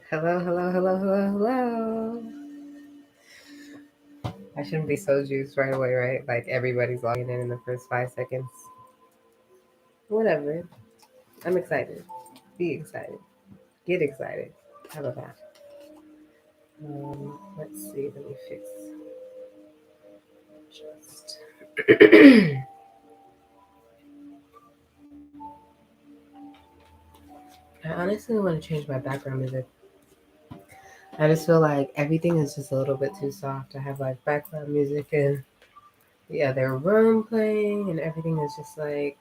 Hello, hello, hello, hello, hello. I shouldn't be so juiced right away, right? Like everybody's logging in the first 5 seconds. Whatever. I'm excited. Be excited. Get excited. How about that? Let's see. Let me fix just. I honestly want to change my background music. I just feel like everything is just a little bit too soft. I have like background music in the other room playing, and everything is just like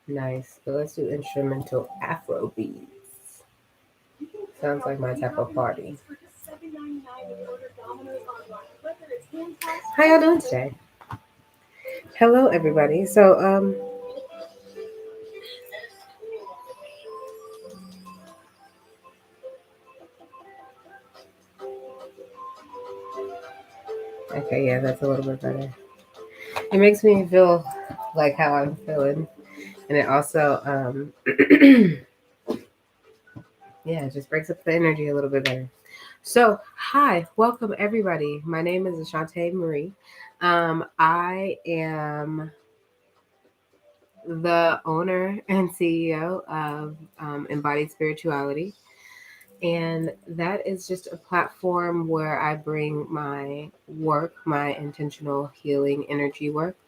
nice. But let's do instrumental Afro beats. Sounds like my type of party. How y'all doing today? Hello, everybody. Okay, yeah, that's a little bit better. It makes me feel like how I'm feeling, and it also, yeah, it just breaks up the energy a little bit better. So, hi, welcome everybody. My name is Ashante Marie. I am the owner and CEO of Embodied Spirituality. And that is just a platform where I bring my work, my intentional healing energy work,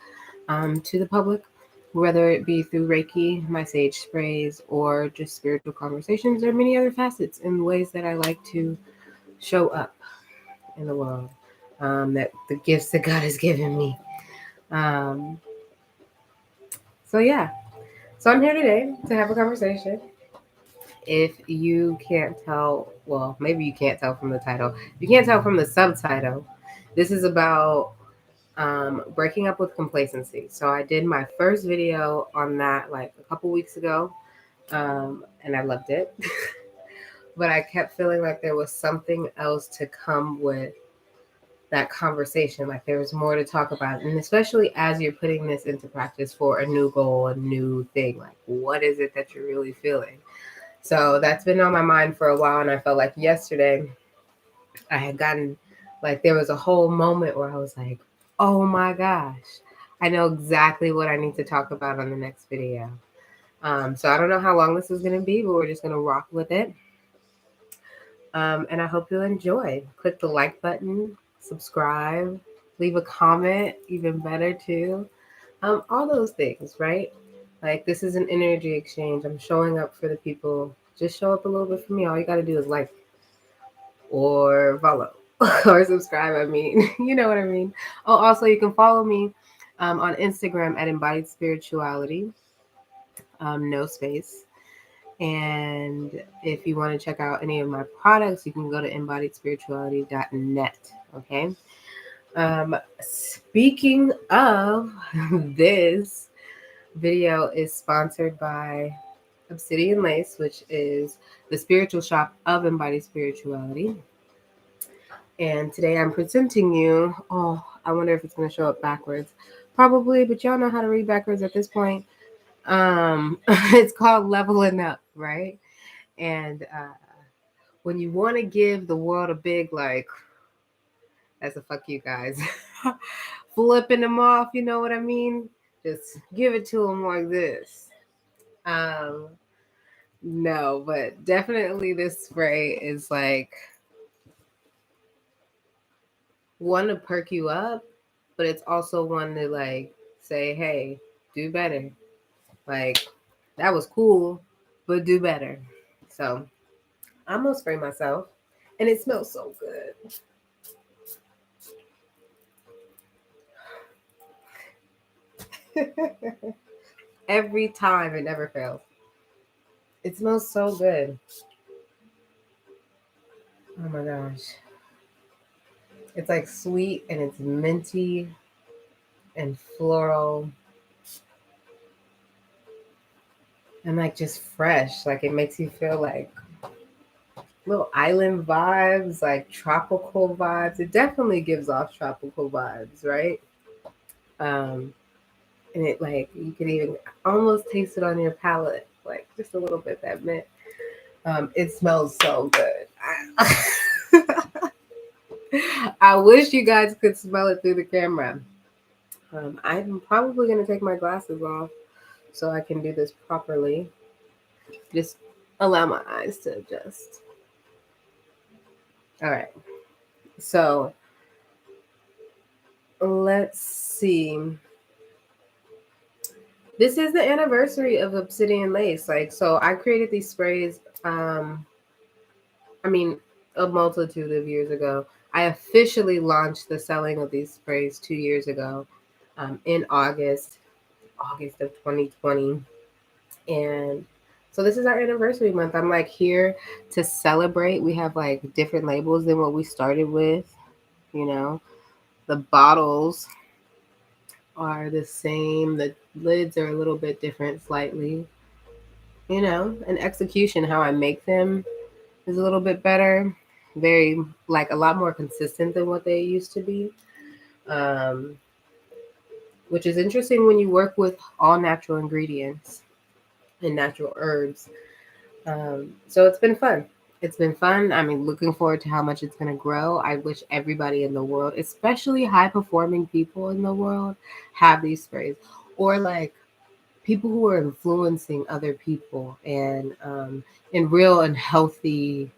to the public, whether it be through Reiki, my sage sprays, or just spiritual conversations. There are many other facets and ways that I like to show up in the world, that the gifts that God has given me. Um, so, yeah. So, I'm here today to have a conversation. If you can't tell, well, maybe you can't tell from the title. If you can't tell from the subtitle, this is about breaking up with complacency. So I did my first video on that like a couple weeks ago, and I loved it. But I kept feeling like there was something else to come with that conversation. Like there was more to talk about, and especially as you're putting this into practice for a new goal, a new thing. Like, what is it that you're really feeling? So that's been on my mind for a while, and I felt like yesterday I had gotten like there was a whole moment where I was like, "Oh my gosh, I know exactly what I need to talk about on the next video." So I don't know how long this is going to be, but we're just going to rock with it. And I hope you'll enjoy. Click the like button, subscribe, leave a comment, even better too. All those things, right? Like this is an energy exchange. I'm showing up for the people. Just show up a little bit for me. All you got to do is like or follow or subscribe. I mean, you know what I mean. Oh, also, you can follow me on Instagram at Embodied Spirituality, no space. And if you want to check out any of my products, you can go to embodiedspirituality.net. Okay. Speaking of, this video is sponsored by Obsidian Lace, which is the spiritual shop of Embodied Spirituality. And today I'm presenting you, oh, I wonder if it's going to show up backwards. Probably, but y'all know how to read backwards at this point. It's called Leveling Up, right? And when you want to give the world a big, like, that's a fuck you guys, flipping them off, you know what I mean? Just give it to them like this. Um, no, but definitely this spray is like one to perk you up, but it's also one to like say, hey, do better. Like that was cool, but do better. So I'm gonna spray myself, and it smells so good. Every time, it never fails. It smells so good. Oh my gosh. It's like sweet and it's minty and floral and like just fresh. Like it makes you feel like little island vibes, like tropical vibes. It definitely gives off tropical vibes, right? Um, and it like you can even almost taste it on your palate, like just a little bit that mint. It smells so good. I wish you guys could smell it through the camera. I'm probably going to take my glasses off so I can do this properly. Just allow my eyes to adjust. All right. So let's see. This is the anniversary of Obsidian Lace. Like, so I created these sprays. I mean, a multitude of years ago. I officially launched the selling of these sprays 2 years ago, in August of 2020. And so this is our anniversary month. I'm like here to celebrate. We have like different labels than what we started with, you know. The bottles are the same, the lids are a little bit different slightly, you know, and execution, how I make them is a little bit better. Very, like, a lot more consistent than what they used to be. Um, which is interesting when you work with all natural ingredients and natural herbs. So it's been fun. It's been fun. I mean, looking forward to how much it's going to grow. I wish everybody in the world, especially high performing people in the world, have these sprays, or like people who are influencing other people and in real and healthy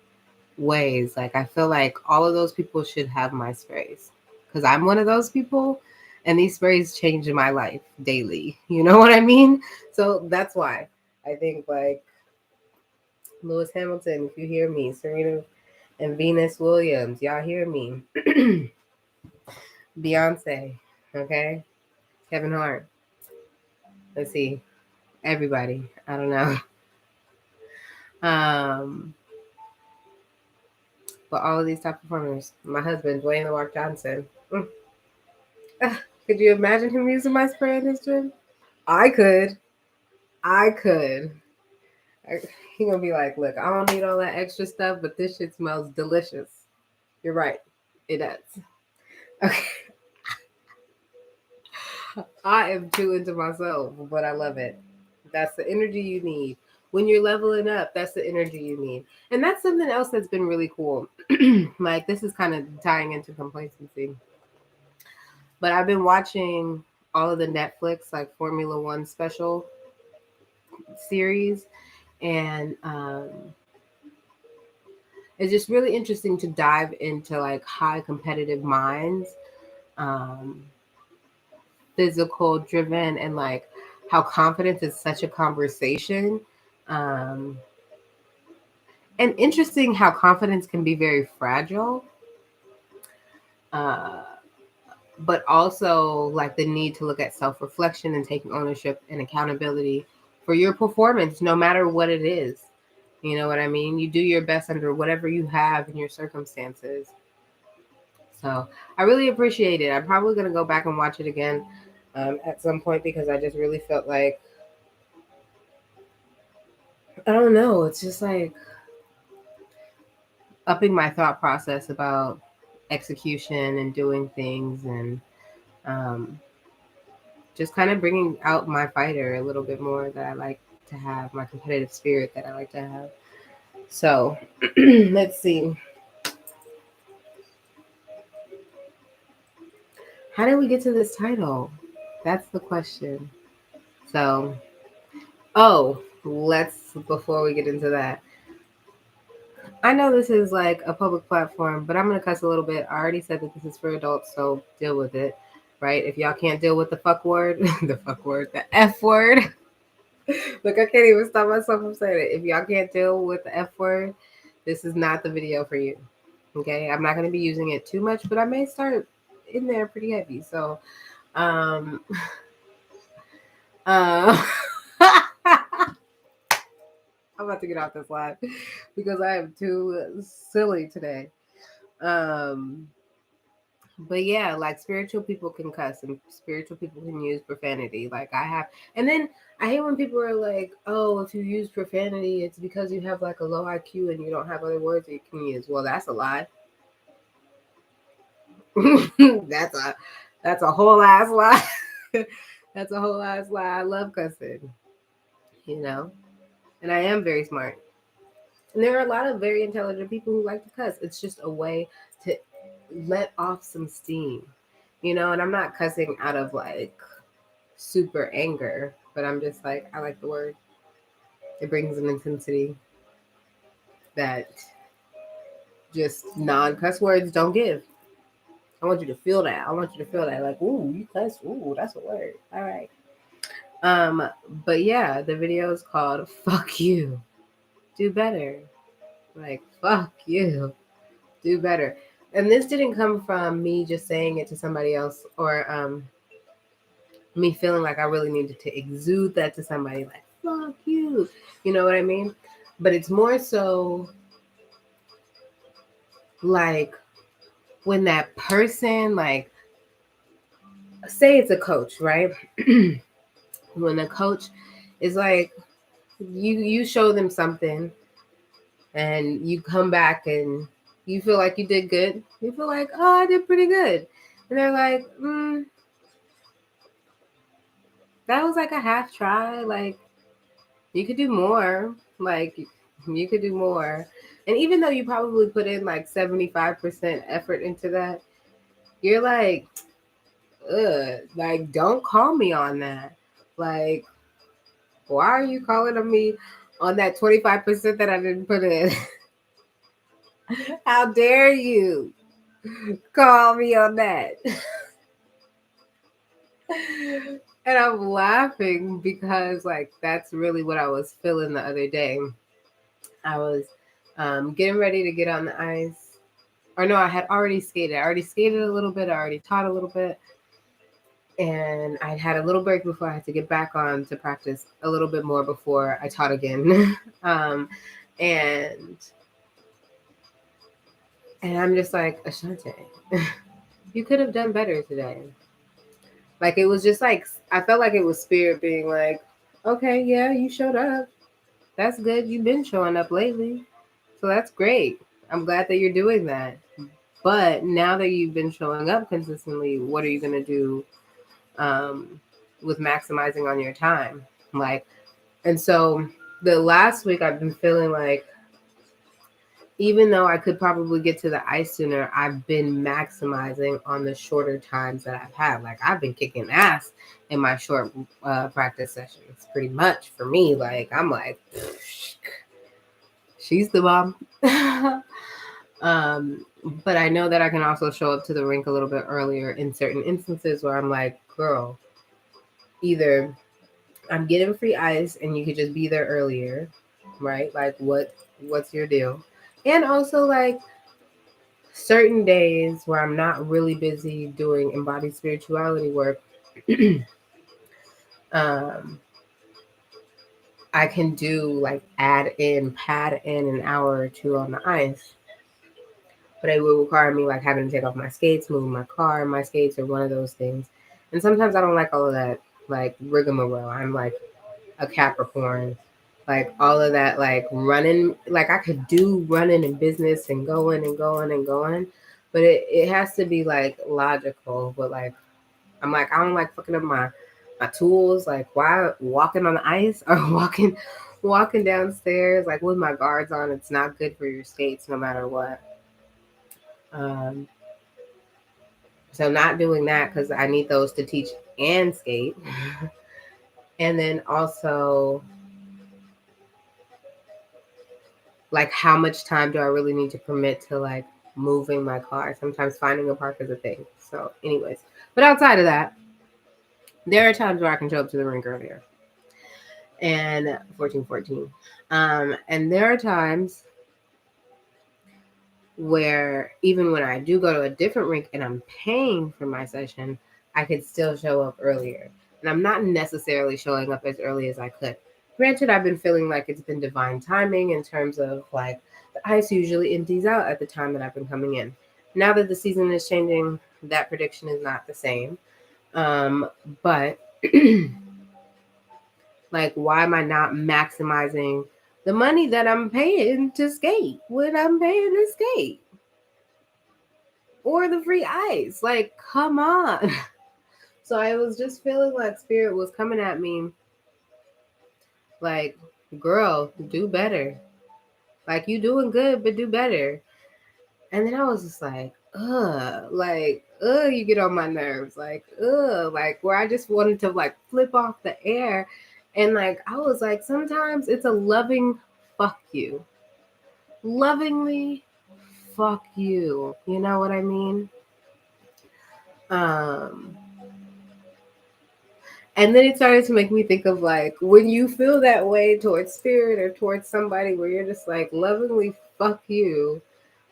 ways. Like, I feel like all of those people should have my sprays because I'm one of those people, and these sprays change my life daily. You know what I mean? So that's why I think, like, Lewis Hamilton, if you hear me, Serena and Venus Williams, y'all hear me. Beyonce, okay? Kevin Hart. Let's see. Everybody. I don't know. Um, but all of these top performers. My husband, Dwayne The Rock Johnson. Could you imagine him using my spray in his gym? I could. I could. He gonna be like, look, I don't need all that extra stuff, but this shit smells delicious. You're right. It does. Okay. I am too into myself, but I love it. That's the energy you need. When you're leveling up, that's the energy you need. And that's something else that's been really cool. Like, this is kind of tying into complacency. But I've been watching all of the Netflix, like, Formula One special series. And it's just really interesting to dive into, like, high competitive minds, um, physical driven, and like how confidence is such a conversation. Um, and interesting how confidence can be very fragile, uh, but also like the need to look at self reflection and taking ownership and accountability for your performance, no matter what it is. You know what I mean? You do your best under whatever you have in your circumstances. So I really appreciate it. I'm probably going to go back and watch it again at some point because I just really felt like, I don't know, it's just like upping my thought process about execution and doing things, and um, just kind of bringing out my fighter a little bit more that I like to have, my competitive spirit that I like to have. So let's see. How did we get to this title? That's the question. So, oh, let's, before we get into that, I know this is like a public platform, but I'm going to cuss a little bit. I already said that this is for adults, so deal with it, right? If y'all can't deal with the fuck word, the fuck word, the F word. Look, I can't even stop myself from saying it. If y'all can't deal with the F word, this is not the video for you. Okay? I'm not going to be using it too much, but I may start in there pretty heavy. So, um, uh, I'm about to get off this live because I am too silly today. Um, but yeah, like, spiritual people can cuss and spiritual people can use profanity. Like, I have, and then I hate when people are like, "Oh, if you use profanity, it's because you have like a low IQ and you don't have other words that you can use." Well, that's a lie. that's a that's a whole ass lie. That's a whole ass lie. I love cussing, you know, and I am very smart. And there are a lot of very intelligent people who like to cuss. It's just a way to let off some steam, and I'm not cussing out of like super anger, but I'm just like, I like the word. It brings an intensity that just non cuss words don't give. I want you to feel that. I want you to feel that. Like, ooh, you cuss. Ooh, that's a word. All right. Um, but yeah, the video is called Fuck You. Do better. Like, fuck you. Do better. And this didn't come from me just saying it to somebody else or me feeling like I really needed to exude that to somebody, like, fuck you. You know what I mean? But it's more so like when that person, like, say it's a coach, right? When a coach is like, you show them something and you come back and you feel like you did good. You feel like, oh, I did pretty good. And they're like, that was like a half try. Like, you could do more. Like, you could do more. And even though you probably put in like 75% effort into that, you're like, ugh, like, don't call me on that. Like, why are you calling on me on that 25% that I didn't put in? How dare you call me on that? And I'm laughing because, like, that's really what I was feeling the other day. I was getting ready to get on the ice. Or no, I had already skated. I already skated a little bit. I already taught a little bit. And I'd had a little break before I had to get back on to practice a little bit more before I taught again. And I'm just like, Ashante, you could have done better today. Like, it was just like, I felt like it was spirit being like, okay, yeah, you showed up. That's good. You've been showing up lately. So that's great. I'm glad that you're doing that. But now that you've been showing up consistently, what are you going to do with maximizing on your time? Like, and so the last week I've been feeling like, even though I could probably get to the ice sooner, I've been maximizing on the shorter times that I've had. Like, I've been kicking ass in my short practice sessions, pretty much for me. Like, I'm like, she's the bomb. But I know that I can also show up to the rink a little bit earlier in certain instances where I'm like, girl, either I'm getting free ice and you could just be there earlier, right? Like, what's your deal? And also, like, certain days where I'm not really busy doing embodied spirituality work, um, I can do like pad in an hour or two on the ice. But it will require me like having to take off my skates, moving my car. My skates are one of those things. And sometimes I don't like all of that like rigmarole. I'm like a Capricorn. Like all of that, like running, like I could do running and business and going and going and going, but it has to be like logical. But like, I'm like, I don't like fucking up my tools. Like, why walking on the ice or walking downstairs like with my guards on? It's not good for your skates, no matter what. Um, so not doing that because I need those to teach and skate, and then also like how much time do I really need to commit to like moving my car? Sometimes finding a park is a thing. So, anyways, but outside of that, there are times where I can show up to the rink earlier. And 1414. And there are times where even when I do go to a different rink and I'm paying for my session, I could still show up earlier. And I'm not necessarily showing up as early as I could. Granted, I've been feeling like it's been divine timing in terms of like the ice usually empties out at the time that I've been coming in. Now that the season is changing, that prediction is not the same. But like, why am I not maximizing the money that I'm paying to skate when I'm paying to skate? Or the free ice? Like, come on. So I was just feeling like spirit was coming at me like, girl, do better. Like, you doing good, but do better. And then I was just like, you get on my nerves. Like where I just wanted to like flip off the air. And like, I was like, sometimes it's a loving fuck you. Lovingly fuck you. You know what I mean? Um, and then it started to make me think of like when you feel that way towards spirit or towards somebody where you're just like lovingly fuck you,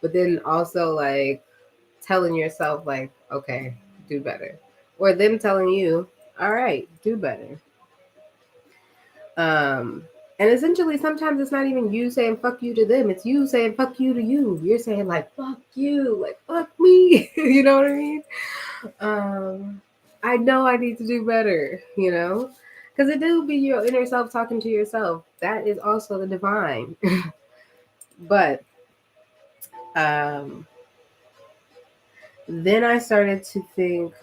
but then also like telling yourself like, okay, do better. Or them telling you, all right, do better. Um and essentially sometimes it's not even you saying fuck you to them, it's you saying fuck you to you. You're saying like fuck you, like fuck me. You know what I mean? I know I need to do better, you know? Because it do be your inner self talking to yourself. That is also the divine. But um then I started to think,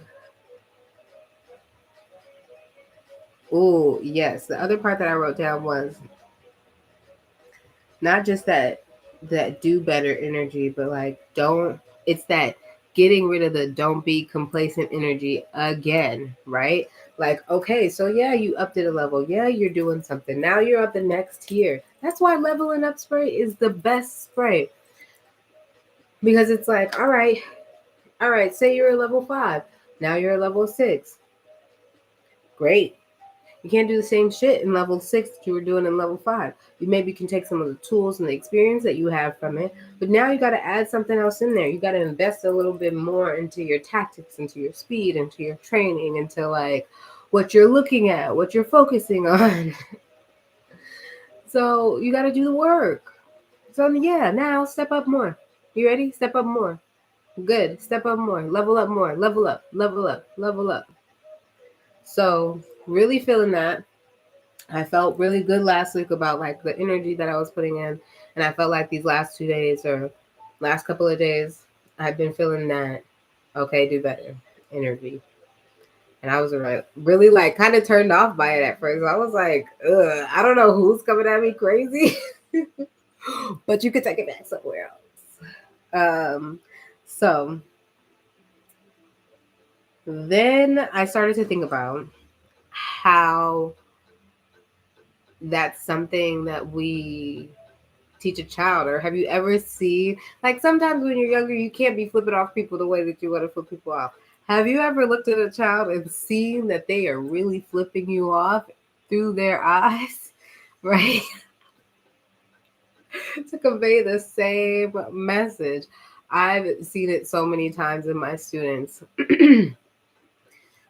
oh, yes. The other part that I wrote down was not just that do better energy, but like don't it's that getting rid of the don't be complacent energy again, right? Like, okay, so yeah, you upped it a level. Yeah, you're doing something. Now you're up the next tier. That's why leveling up spray is the best spray. Because it's like, all right, say you're a level 5. Now you're a level 6. Great. You can't do the same shit in level 6 that you were doing in level 5. You maybe can take some of the tools and the experience that you have from it, but now you got to add something else in there. You got to invest a little bit more into your tactics, into your speed, into your training, into like what you're looking at, what you're focusing on. So you got to do the work. So yeah, now step up more. You ready? Step up more. Good. Step up more. Level up more. Level up. Level up. Level up. So really feeling that. I felt really good last week about like the energy that I was putting in, and I felt like these last 2 days or last couple of days, I've been feeling that okay, do better energy, and I was really like kind of turned off by it at first. I was like, ugh, I don't know who's coming at me crazy, but you could take it back somewhere else. So then I started to think about how that's something that we teach a child. Or have you ever seen, like, sometimes when you're younger you can't be flipping off people the way that you want to flip people off. Have you ever looked at a child and seen that they are really flipping you off through their eyes, right? To convey the same message. I've seen it so many times in my students.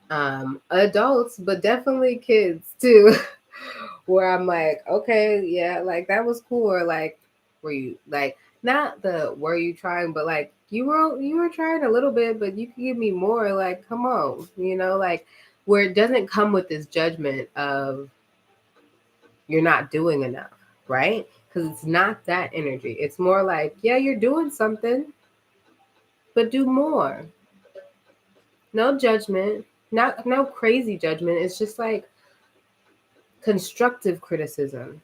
Adults, but definitely kids too. Where I'm like, okay, yeah, like that was cool. Or like, were you like not the were you trying, but like you were trying a little bit, but you can give me more. Like, come on, like where it doesn't come with this judgment of you're not doing enough, right? Because it's not that energy. It's more like, yeah, you're doing something, but do more. No judgment, not no crazy judgment. It's just like constructive criticism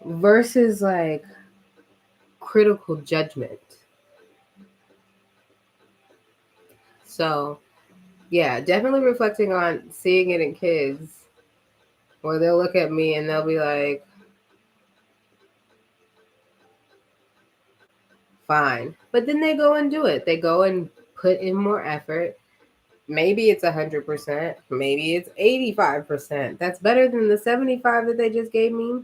versus like critical judgment. So, yeah, definitely reflecting on seeing it in kids where they'll look at me and they'll be like, fine. But then they go and do it. They go and put in more effort. Maybe it's 100%, maybe it's 85%. That's better than the 75 that they just gave me.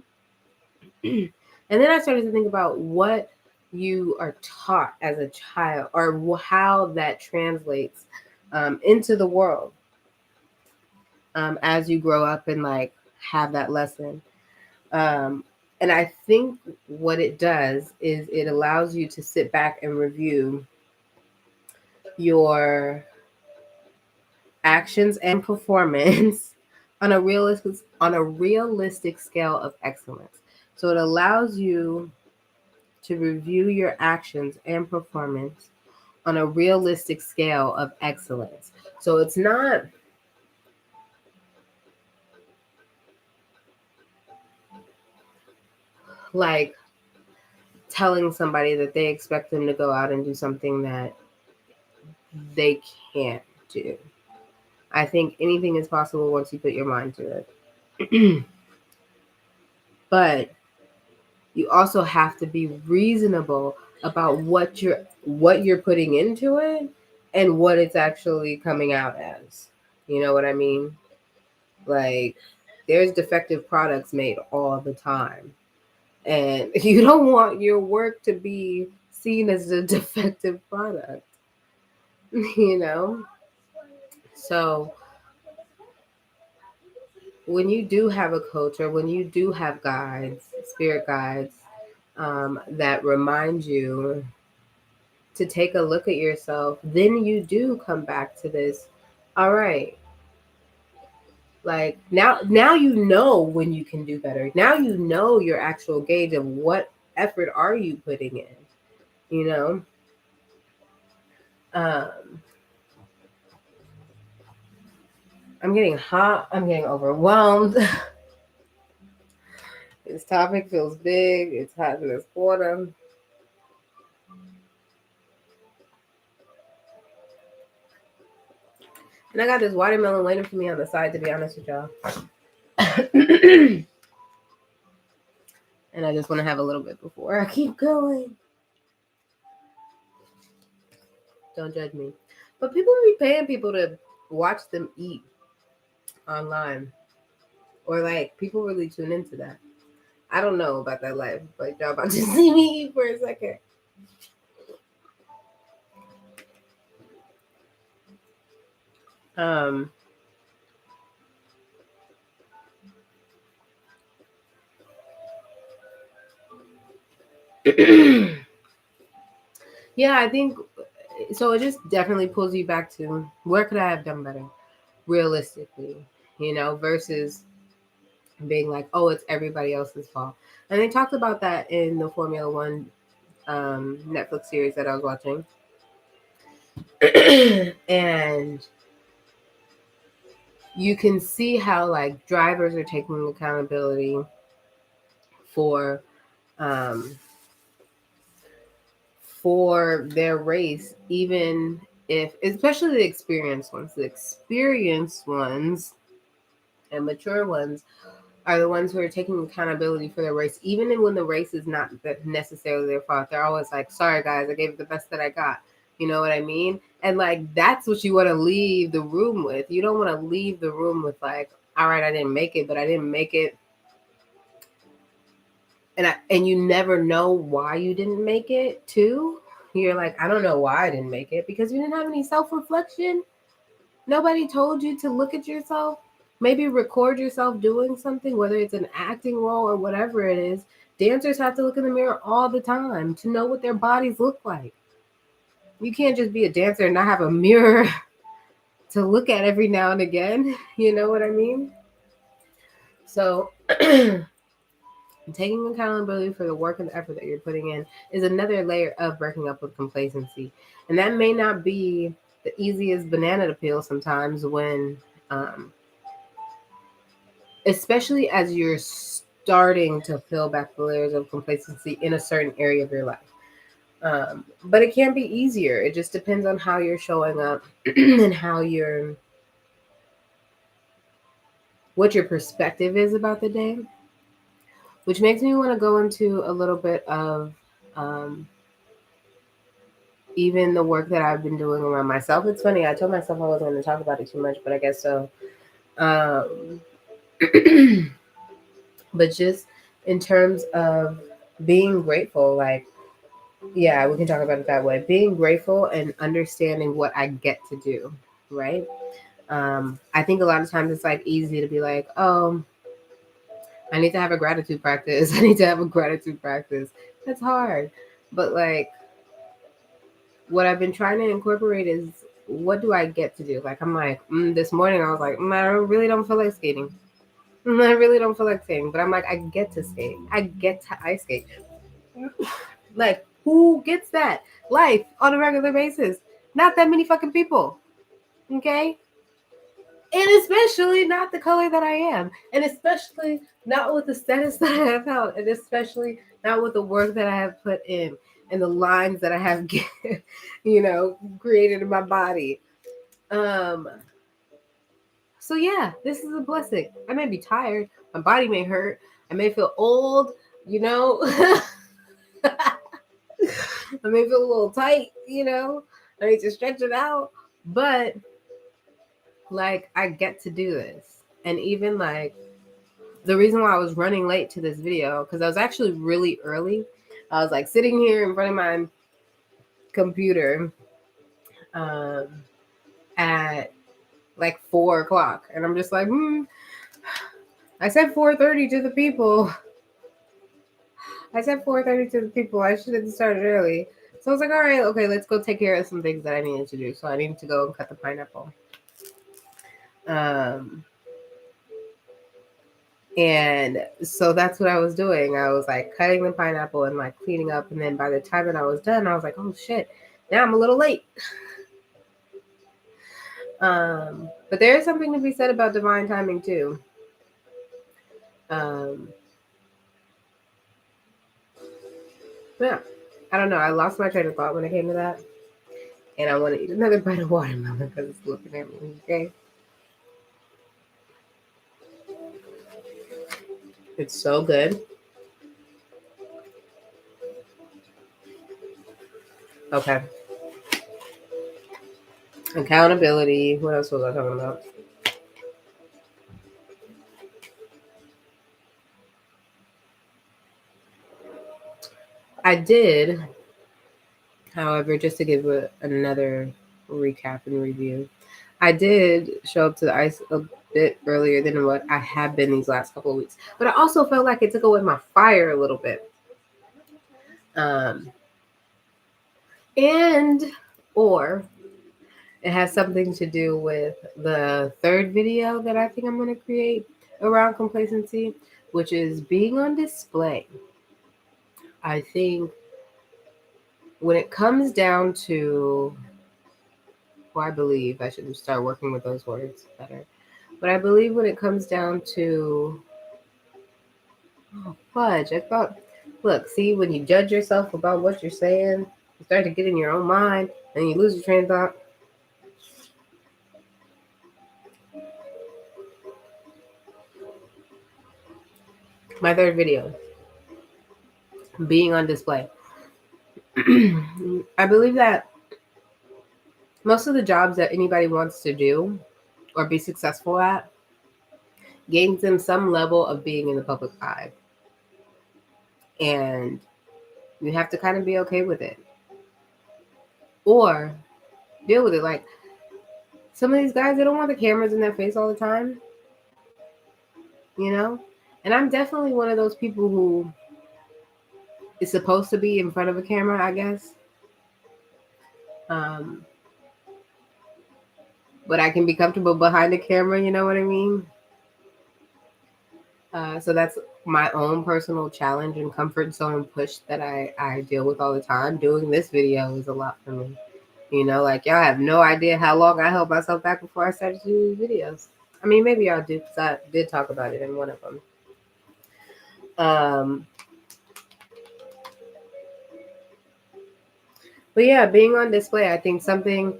And then I started to think about what you are taught as a child or how that translates into the world as you grow up and like have that lesson. Um, and I think what it does is it allows you to sit back and review your actions and performance on a realistic scale of excellence. So it allows you to review your actions and performance on a realistic scale of excellence. So it's not like telling somebody that they expect them to go out and do something that they can't do. I think anything is possible once you put your mind to it. But you also have to be reasonable about what you're putting into it and what it's actually coming out as. You know what I mean? Like, there's defective products made all the time. And you don't want your work to be seen as a defective product, you know? So when you do have a coach or when you do have guides, spirit guides, that remind you to take a look at yourself, then you do come back to this. All right, like now you know when you can do better. Now you know your actual gauge of what effort are you putting in. You know, um, I'm getting hot. I'm getting overwhelmed. This topic feels big. It's hot in this quarter. And I got this watermelon waiting for me on the side, to be honest with y'all. And I just want to have a little bit before I keep going. Don't judge me. But people be paying people to watch them eat online. Or like people really tune into that. I don't know about that life, but y'all about to see me eat for a second. Um Yeah, I think so. It just definitely pulls you back to where could I have done better, realistically, versus being like, oh, it's everybody else's fault. And they talked about that in the Formula One Netflix series that I was watching. And you can see how like drivers are taking accountability for um, for their race, even if, especially the experienced ones and mature ones are the ones who are taking accountability for their race, even when the race is not necessarily their fault. They're always like, sorry guys, I gave it the best that I got. You know what I mean? And like, that's what you want to leave the room with. You don't want to leave the room with like, all right, I didn't make it, but I didn't make it. And you never know why you didn't make it too. You're like, I don't know why I didn't make it, because you didn't have any self-reflection. Nobody told you to look at yourself. Maybe record yourself doing something, whether it's an acting role or whatever it is. Dancers have to look in the mirror all the time to know what their bodies look like. You can't just be a dancer and not have a mirror to look at every now and again. You know what I mean? So taking accountability for the work and the effort that you're putting in is another layer of breaking up with complacency. And that may not be the easiest banana to peel sometimes when, especially as you're starting to peel back the layers of complacency in a certain area of your life. But it can be easier. It just depends on how you're showing up and what your perspective is about the day, which makes me want to go into a little bit of even the work that I've been doing around myself. It's funny, I told myself I wasn't going to talk about it too much, but I guess so. But just in terms of being grateful, like, yeah, we can talk about it that way. Being grateful and understanding what I get to do, right? I think a lot of times it's like easy to be like, oh, I need to have a gratitude practice. I need to have a gratitude practice. That's hard. But like, what I've been trying to incorporate is, what do I get to do? Like, I'm like, this morning I was like, I really don't feel like skating. I really don't feel like skating. But I'm like, I get to skate. I get to ice skate. Like, who gets that life on a regular basis? Not that many fucking people. Okay? And especially not the color that I am. And especially not with the status that I have held. And especially not with the work that I have put in and the lines that I have, created in my body. Um, so yeah, this is a blessing. I may be tired. My body may hurt. I may feel old, you know. I may feel a little tight. I need to stretch it out. But like I get to do this. And even like the reason why I was running late to this video, because I was actually really early. I was like sitting here in front of my computer um, at like 4 o'clock, and I'm just like, I said 4:30 to the people. I said 4:30 to the people. I should have started early. So I was like, all right, okay, let's go take care of some things that I needed to do. So I needed to go and cut the pineapple. And so that's what I was doing. I was like cutting the pineapple and like cleaning up. And then by the time that I was done, I was like, oh shit, now I'm a little late. But there is something to be said about divine timing too. Yeah, I don't know. I lost my train of thought when it came to that. And I want to eat another bite of watermelon because it's looking at me. Okay. It's so good. Okay. Accountability. What else was I talking about? I did, however, just to give another recap and review, I did show up to the ice a bit earlier than what I have been these last couple of weeks. But I also felt like it took away my fire a little bit. And or it has something to do with the third video that I think I'm going to create around complacency, which is being on display. I think when it comes down to, well, I believe I should start working with those words better. But I believe when it comes down to, oh, fudge, I thought, look, see, when you judge yourself about what you're saying, you start to get in your own mind and you lose your train of thought. My third video, being on display. I believe that most of the jobs that anybody wants to do or be successful at gains them some level of being in the public eye. And you have to kind of be okay with it. Or deal with it. Like some of these guys, they don't want the cameras in their face all the time. And I'm definitely one of those people who is supposed to be in front of a camera, I guess. But I can be comfortable behind the camera, you know what I mean? So that's my own personal challenge and comfort zone push that I deal with all the time. Doing this video is a lot for me. Like y'all have no idea how long I held myself back before I started to do these videos. I mean, maybe y'all do because I did talk about it in one of them. But yeah, being on display, I think something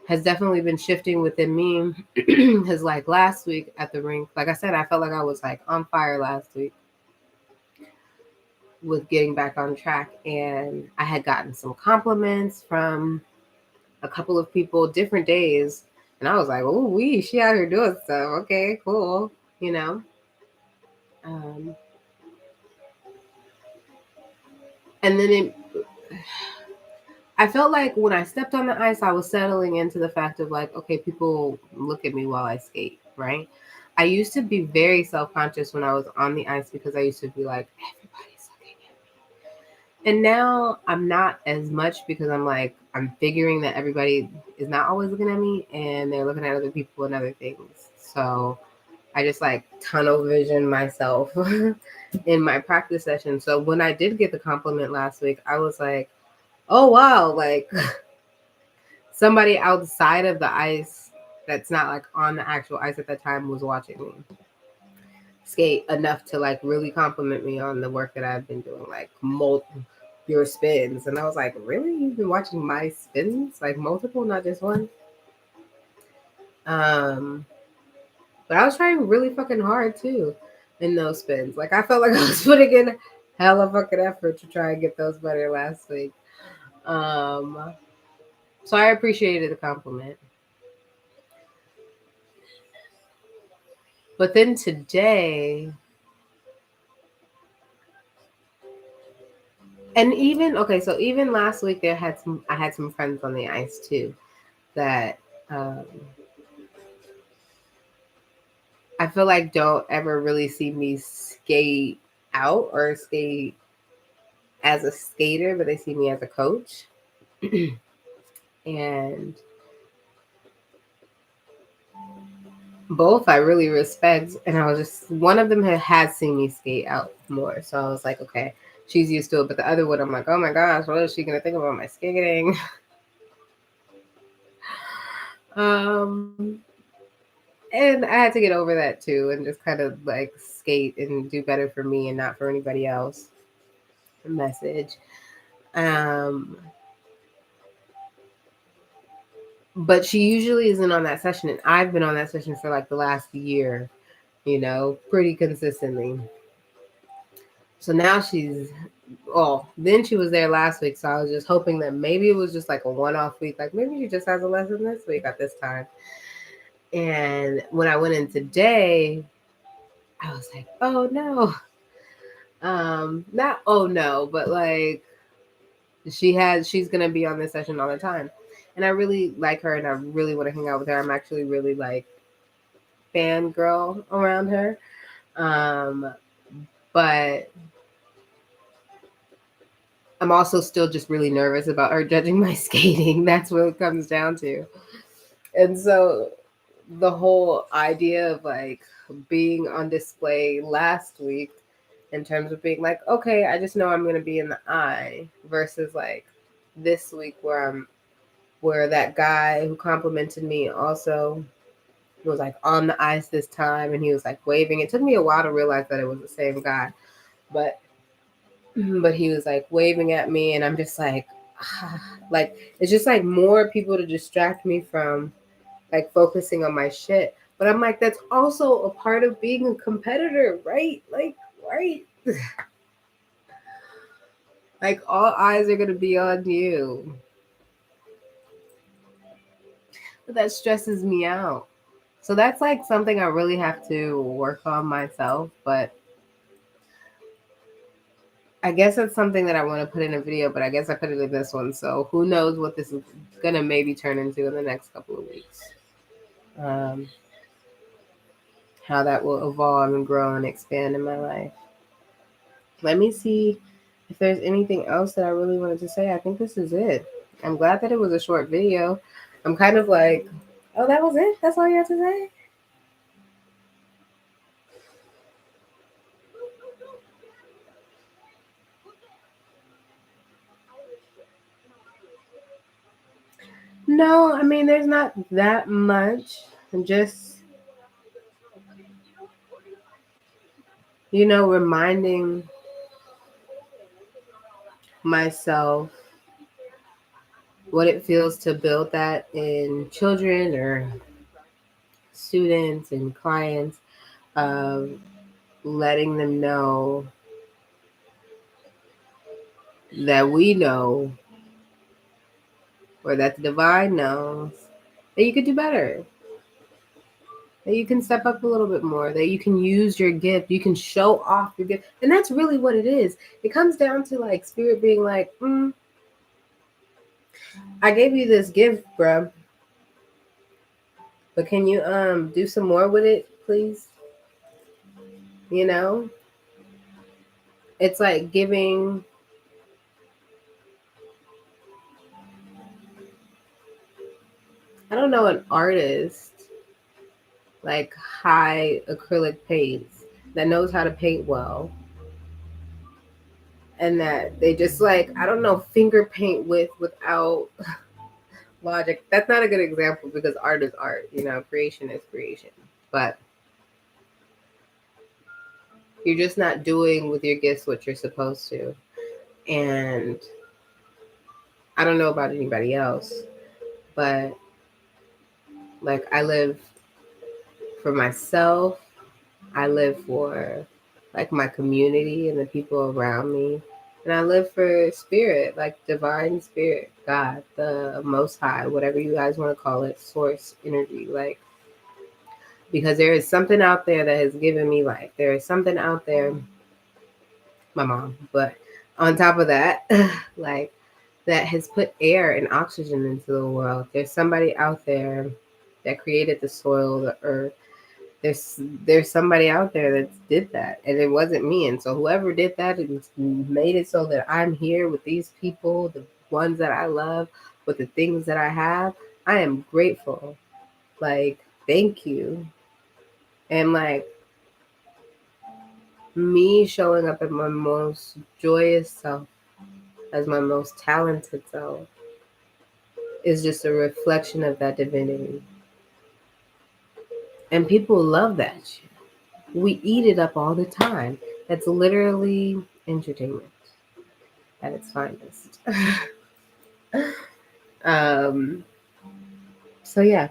has definitely been shifting within me. Because like last week at the rink, like I said, I felt like I was like on fire last week with getting back on track. And I had gotten some compliments from a couple of people different days. And I was like, oh, she out here doing stuff. Okay, cool. And then I felt like when I stepped on the ice, I was settling into the fact of like, okay, people look at me while I skate, right? I used to be very self-conscious when I was on the ice because I used to be like, everybody's looking at me. And now I'm not as much because I'm figuring that everybody is not always looking at me and they're looking at other people and other things. So I just like tunnel vision myself in my practice session. So when I did get the compliment last week, I was like, oh wow, like somebody outside of the ice that's not like on the actual ice at that time was watching me skate enough to like really compliment me on the work that I've been doing, like your spins. And I was like, really? You've been watching my spins? Like multiple, not just one? Um, but I was trying really fucking hard too in those spins. Like I felt like I was putting in hella fucking effort to try and get those better last week. Um, so I appreciated the compliment. But then today, and even okay, so even last week I had some friends on the ice too that um, I feel like don't ever really see me skate out or skate as a skater, but they see me as a coach. And both I really respect. And I was just, one of them had seen me skate out more. So I was like, okay, she's used to it. But the other one, I'm like, oh my gosh, what is she going to think about my skating? um, and I had to get over that too and just kind of like skate and do better for me and not for anybody else. Message. Um, but she usually isn't on that session, and I've been on that session for like the last year, pretty consistently. So now she's, oh, then she was there last week, so I was just hoping that maybe it was just like a one-off week, like maybe she just has a lesson this week at this time. And when I went in today, I was like, oh no. Not oh no, but like she's gonna be on this session all the time. And I really like her and I really want to hang out with her. I'm actually really like fangirl around her. But I'm also still just really nervous about her judging my skating. That's what it comes down to. And so the whole idea of like being on display last week in terms of being like, okay, I just know I'm going to be in the eye versus like this week where that guy who complimented me also was like on the ice this time and he was like waving. It took me a while to realize that it was the same guy, but he was like waving at me and I'm just like like it's just like more people to distract me from like focusing on my shit. But I'm like, that's also a part of being a competitor, right? Like, right? Like all eyes are gonna be on you. But that stresses me out. So that's like something I really have to work on myself. But I guess it's something that I want to put in a video, but I guess I put it in this one. So who knows what this is gonna maybe turn into in the next couple of weeks. Um, how that will evolve and grow and expand in my life. Let me see if there's anything else that I really wanted to say. I think this is it. I'm glad that it was a short video. I'm kind of like, oh, that was it? That's all you have to say? No, I mean, there's not that much. Just, reminding myself what it feels to build that in children or students and clients, letting them know that we know or that the divine knows that you could do better, that you can step up a little bit more, that you can use your gift, you can show off your gift. And that's really what it is. It comes down to like spirit being like, I gave you this gift, bruh, but can you do some more with it, please? You know? It's like giving I don't know, an artist like high acrylic paints that knows how to paint well and that they just like, I don't know, finger paint without logic. That's not a good example because art is art, creation is creation. But you're just not doing with your gifts what you're supposed to. And I don't know about anybody else, but like I live for myself, I live for like my community and the people around me. And I live for spirit, like divine spirit, God, the most high, whatever you guys want to call it, source energy. Like, because there is something out there that has given me life. There is something out there, my mom, but on top of that, like that has put air and oxygen into the world. There's somebody out there that created the soil, the earth. There's somebody out there that did that, and it wasn't me. And so whoever did that and made it so that I'm here with these people, the ones that I love, with the things that I have, I am grateful. Like, thank you. And like me showing up at my most joyous self, as my most talented self, is just a reflection of that divinity. And people love that shit. We eat it up all the time. That's literally entertainment at its finest. um, so yeah,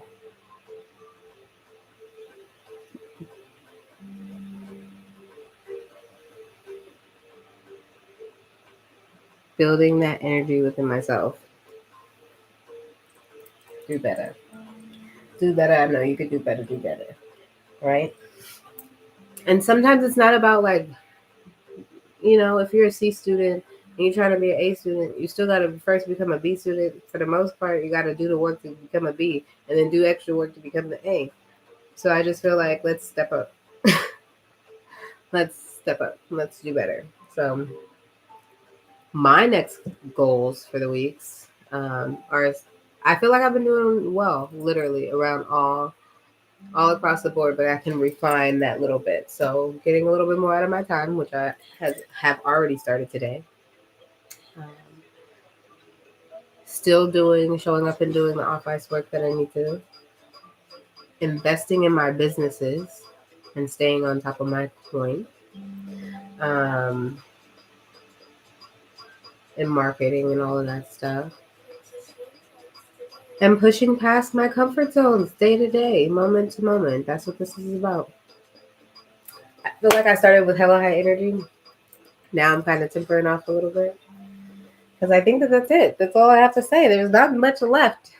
building that energy within myself. Do better. Do better. I know you could do better. Do better. Right? And sometimes it's not about like, if you're a C student and you're trying to be an A student, you still got to first become a B student. For the most part, you got to do the work to become a B and then do extra work to become the A. So I just feel like let's step up. Let's step up. Let's do better. So my next goals for the weeks are, I feel like I've been doing well, literally around all across the board, but I can refine that little bit. So getting a little bit more out of my time, which I have already started today. Um, Still showing up and doing the off ice work that I need to. Investing in my businesses and staying on top of my point. Um, and marketing and all of that stuff. And pushing past my comfort zones day to day, moment to moment. That's what this is about. I feel like I started with hella high energy. Now I'm kind of tempering off a little bit. Because I think that that's it. That's all I have to say. There's not much left.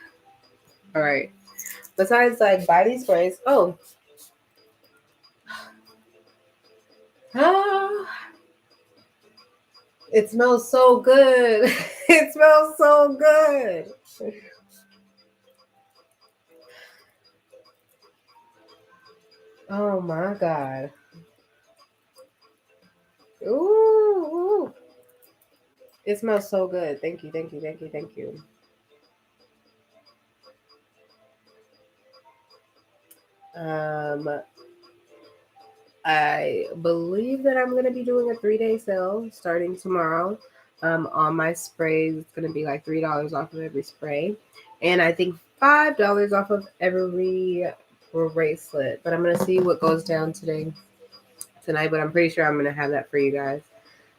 All right. Besides, like, body sprays. Oh. Ah. It smells so good. It smells so good. Oh my God. Ooh. It smells so good. Thank you, thank you, thank you, thank you. Um, I believe that I'm going to be doing a 3-day sale starting tomorrow on my sprays. It's going to be like $3 off of every spray. And I think $5 off of every bracelet. But I'm going to see what goes down tonight. But I'm pretty sure I'm going to have that for you guys.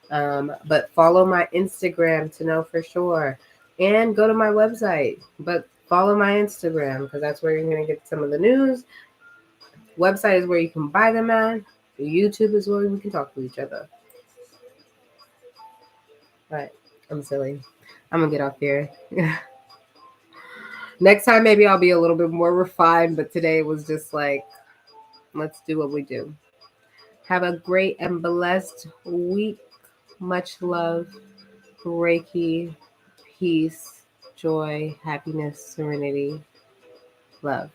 But follow my Instagram to know for sure. And go to my website. But follow my Instagram because that's where you're going to get some of the news. Website is where you can buy them at. YouTube is where we can talk to each other. But I'm silly. I'm gonna get off here. Next time, maybe I'll be a little bit more refined. But today was just like, let's do what we do. Have a great and blessed week. Much love, Reiki, peace, joy, happiness, serenity, love.